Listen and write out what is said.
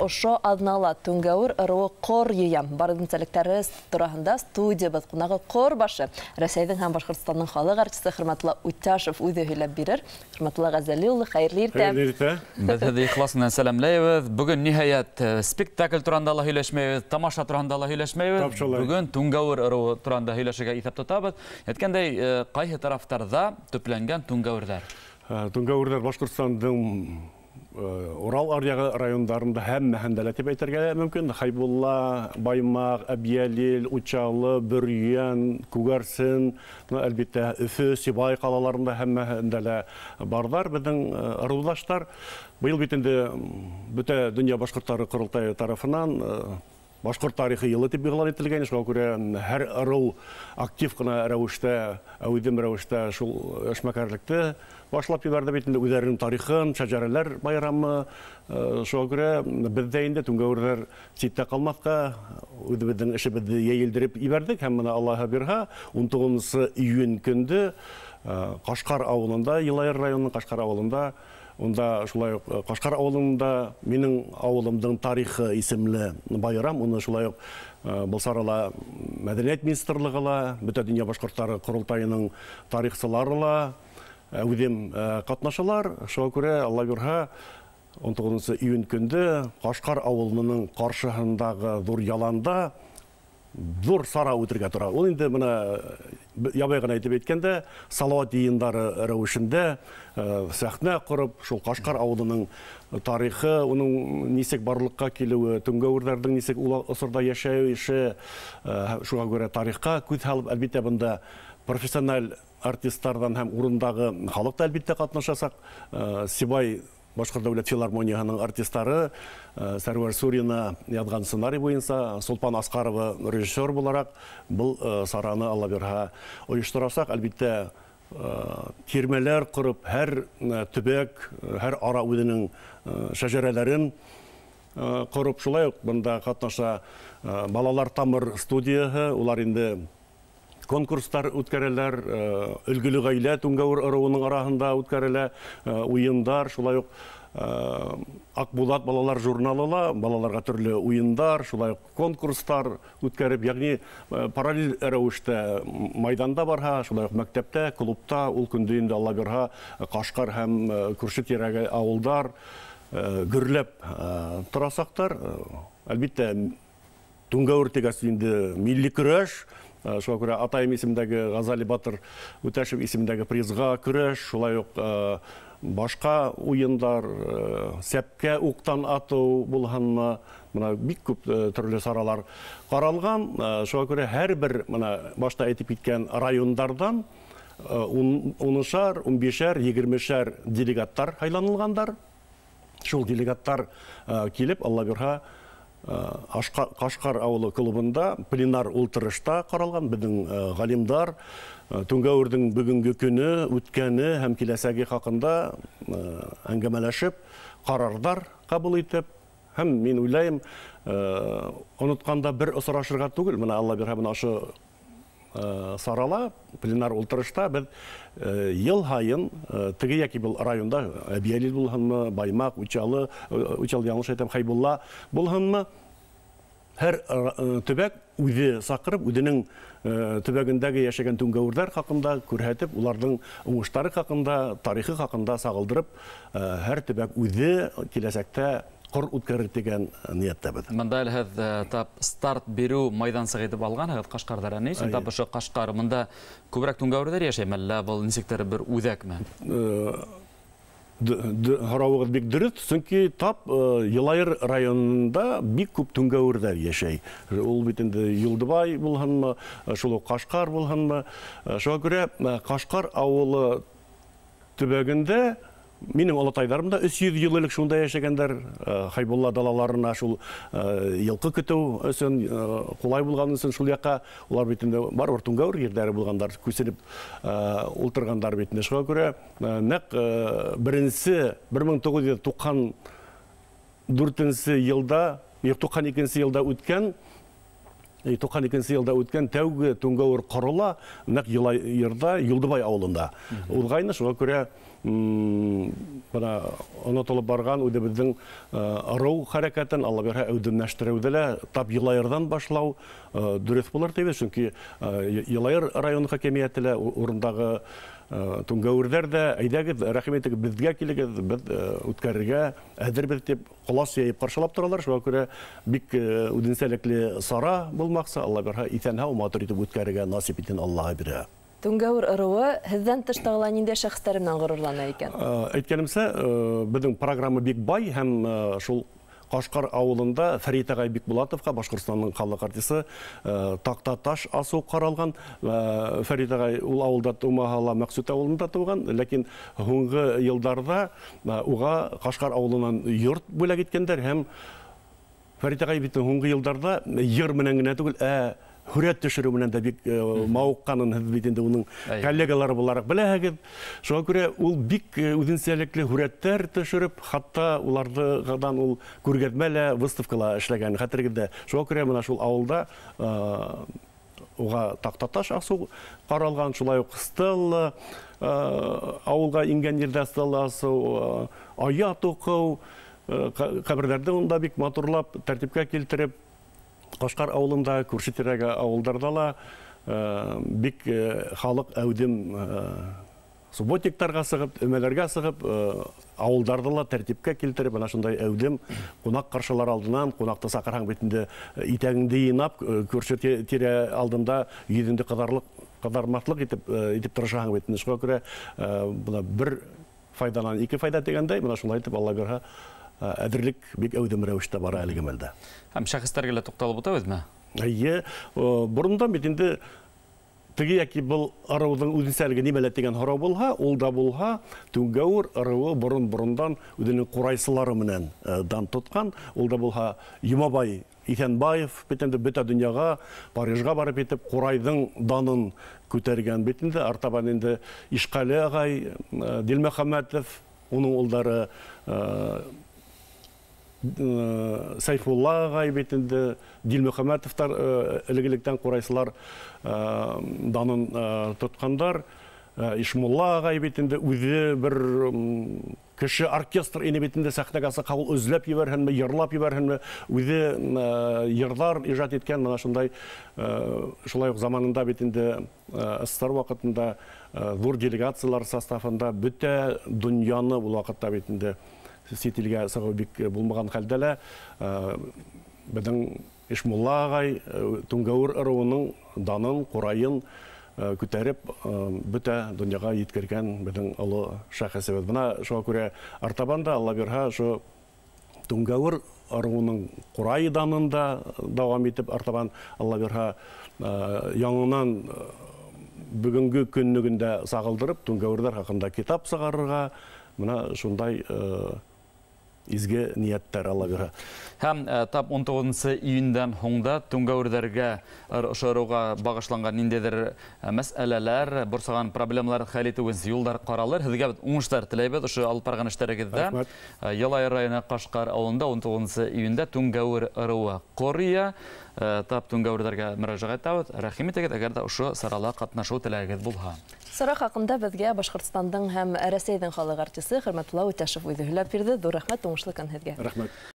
ошо аднала Тунгаур ырыу қор еям. Бардың сәліктері тұрағында студия бұтқынағы қор башы. Рәсейдің һәм Башқұртстанның халық арчысы Хырматулла Утяшев үйді өйләп берір. Хырматулла Ғазали улы, қайырлы иртә. Біз хәді ихласынан сәлемлейбіз. Бүгін ниһаят спектакль турында ла һөйләшмәйбез, тамаша турында ла һөйләшмәйбез. Бүгін Тунгаур ырыу турында һөйләшергә исәп тотабыз. Әйткәндәй, кайһы тарафтарда төпләнгән Тунгаурлар? Тунгаурлар Башқұртстанның Урал аръягы райондарында һәм мәхәндәлә дип әйтергә мөмкин. Хайбулла, Баймак, Әбиялил, Учалы, Бөрйән, Күгәрсен, әлбәттә Өфө, Сибай калаларында һәм мәхәндәлә бардар. Безнең ырылдаштар быел бит инде бөтә дөнья башкортлары курултайы тарафынан Башкорт тарихи елы дип игълан ителгән. Шуңа күрә һәр ырыл актив кына рәвештә, әүдем рәвештә шул эшмәкәрлекте башлап ебәрде бит инде үзләренең тарихын, шәҗәрәләр байрамы. Шуңа күрә бездә инде Тунгаурлар ситтә калмаска үзебезнең эшебезне яелдереп ибәрдек һәм менә Аллаһы бирһә 19 июнь көнде Кашкар авылында, Елайыр районының Кашкар авылында, онда шулай Кашкар авылында минең авылымның тарихы исемле байрам, уны шулай Былсарала Мәдәният министрлыгы ла, бөтә дөнья башкортлары курултайының тарихчылары ла үдем катнашалар. Шуңа күрә Алла бирһә 19 июнь көнде Кашкар авылының каршыһындагы зур яланда зур сара үтергә тора. Ул инде менә ябай гына әйтеп әйткәндә, салават йыендары рәвешендә сәхнә корып, шул Кашкар авылының тарихы, уның нисек барлыкка килүе, Тунгаурларның нисек ул осырда яшәүше, шуңа күрә тарихка күз салып, әлбәттә монда профессиональ артистлардан һәм урындагы халык та әлбәттә катнашасак. Сибай Башкорт дәүләт филармониясының артистлары Сәрвәр Сурина язган сценарий буенча Сулпан Аскарова режиссер буларак был сараны Алла бирһә оештырасак, әлбәттә тирмәләр корып, һәр төбәк, һәр ара үзенең шәҗәрәләрен корып, шулай ук монда катнаша балалар тамыр студияһы, улар инде конкурстар үткәрәләр, өлгілі гаилә Тунгаур ырыуының араһында үткәрәлә, уендар, шулай ук Акбулат балалар журналы ла, балаларга төрле уендар, шулай ук конкурстар үткәреп, ягъни параллель рәвештә майданда барһа, шулай ук мәктәптә, клубта, ул көндә инде Алла бирһә Кашкар һәм күрше тирәге авылдар гөрләп торасактар. Әлбәттә Тунгаур тегәсе инде милли көрәш. Шуңа күрә атайым исемендәге Ғазали Батыр Үтәшев исемендәге призга көрәш, шулай ук башка уендар, сәпкә уктан ату булганмы, менә бик күп төрле саралар каралган. Шуңа күрә һәрбер менә башта әйтеп киткән райондардан 10-шар, 15-шәр, 20-шәр делегаттар сайланылгандар. Шул делегаттар килеп, Алла бирһә Кашкар авылы клубында пленар ултырышта каралган безнең галимдар Тунгауырның бүгенге көне, үткәне һәм киләсәге хакында әңгәмәләшеп, карардар кабул итеп, һәм мин уйлайм, онытканда бер осрашырга түгел, менә Алла бирһә менә ашы сарала пленар ултырышта без ел хайын теге яки бул районда Әбиялил булганмы, Баймак, Учалы яңлыш әйтәм, Хайбулла булганмы, һәр төбәк үзе сакырып, үзенең төбәгендәге яшәгән Тунгаурлар хакында күрһәтеп, уларның уңышлары хакында, тарихы хакында сагылдырып, һәр төбәк үзе киләсәктә кор үткәрер дигән нияттә бит. Монда тап старт бирү майдансыгы итеп алган, Кашкарда ни өчен тап ошо Кашкар, монда күбрәк Тунгаурлар яшәйме, әллә бу нисектер бер үзәкме? Һарауыгыз бик дөрес, чөнки тап Елайыр районында бик күп Тунгаурлар яшәй. Ул бит инде Юлдыбай булганмы, шул Кашкар булганмы. Шуңа күрә Кашкар авылы төбәгендә минем олатайларым да 300 ел элек шунда яшәгәннәр. Хайбулла далаларына шул йылкы көтү өчен кулай булган өчен шул якка улар бит инде бар Тунгаур җирләре булгандар, күсенеп ултыргандар бит. Шуңа күрә нәкъ беренче 1994 елда, 92 елда үткән 92 елда өткен тәуге Туңгауыр құрыла нәк Йылайырда Юлдыбай ауылында. Улғайны шуға көрә ұнатылып барған өдебіздің ырау харакатын Алла бере әудімнәштіреуделі тап Йылайырдан башлау дүрес болар тәбе. Чүнки Йылайыр районы хакемиятілі орындағы Туңгауырдар да әйдәгіз рәхметігі бізге келігіз, біз үткәріге әдір біз деп қолас ейіп қаршалап тұралар. Шуға көрә бик үдінсәліклі сара болмақса, Алла бере итәнһә уматыр етіп үткәріге насип итен Аллаға бірі. Туңгауыр ырыуы һездән тыштағыла нинде шәхестәрімнен ғырурлана икән? Әйткәнемсә, біздің программа бик бай һәм шул Қашқар ауылында Фәрит ағай Бекбулатовқа, Башқұртстанның халық артисі, тақта таш асу қаралған. Фәрит ағай ул ауылда тумағала Мәқсүт ауылында туған, ләкин ғыңғы елдарда уға Қашқар ауылынан йорт бөләк еткендер, һәм Фәрит ағай битін ғыңғы елдарда ер менен генә түгел, хүрәт төшіру менен дә бик мауыққанын битенде уның коллегалары буларак беләһегез. Шуңа күрә ул бик үденсәлекле хүрәттәр төшереп, хатта улардан ул күргәзмәлә, выставкала эшләгән хәтергездә. Шуңа күрә менә шул авылда уга тактаташ асу каралган, шулай ук стелла, авылга ингән җирдә стелла асу, аят уку, каберләрдә унда бик матурлап тәртипкә килтереп, Қашқар ауылында, көрші-тирәге ауылдарда ла бик халық әудім субботниктарға сығып, өмелерге сығып, ауылдарда ла тәртипке келтіріп, ана шындай әудім қонақ қаршылар алдынан, қонақты сақырған бетінде итәгіңді инап, көрші-тирә алдында үйдіңді қадармақлық етіп тұрышаған бетінде. Шуға күрә бір файданан екі файда дегендей, мына шындай етіп Алла берһә әдірлік бек әудім рәуішті бара әлігі мәлді. Һәм шәхестерге тоқталып ұта өзі ме? Әйе, бұрында бетінде тіге яки бұл араудың үдінсәлігі немелет деген харау болға, ол да болға Туңгауыр арауы бұрын-бұрындан үдінің құрайсылары менен дан тұтқан, ол да болға Юмабай Итенбаев бетінде бөтә дүнияға, Парижға барып етіп, құрайдың данын көтерген бетінде, артабан енді Ишқали ағай, Дилмөхәмәтов, оның олдары Сайфулла ағай бетінде, Дилмөхәмәтовтар ілігіліктен құрайсылар данын тұтқандар, Ишмулла ағай бетінде өзі бір кіші оркестр ені бетінде сәхнәгасы қабыл өзләп ебәрхенме, йырлап ебәрхенме, өзі йырлар ижат еткен, мына шындай шулай заманында бетінде ыстар вақытында зор делегациялар составында бүтә дүнияны бұл вақытта бетінде сетелге сығау бик болмаған хәлдәлә біздің Ишмулла ағай Туңгауыр ырауының данын, құрайын күтәріп, бүтә дүнияға еткерген біздің ұлы шәхесі. Бұна шуға күрә артабанда Алла берһә, шу Туңгауыр ырауының құрай данында дауам етіп, артабан Алла берһә яңынан бүгінгі күннігінде сағылдырып, Туңгауырдар хақында китап сығарырға, мұна шундай изге ниеттер Алла берһә. Һәм тап 19 июньдән һуңда Туңгауырдәргә ошыруга багышланган ниндидер мәсьәләләр, борсаган проблемалар хәл итүгез юллар каралыр. Һезгә уңышлар теләйбез ошо алып барган эшләрегездә. Йылайыр районы Кашкар авылында 19 июньдә Туңгауыр ырыуы Кория тап Туңгауырдәргә мөрәҗәгать итәбез. Рәхим итегез, әгәр дә ошо сарала катнашу теләгегез булһа. Сара хакында безгә Башкортстандың һәм Рәсәйнең халык артисты Хөрмәтулла Үтәшев үзе һөйләп бирде. Ҙур рәхмәт, уңышлы көн һеҙгә. Рәхмәт.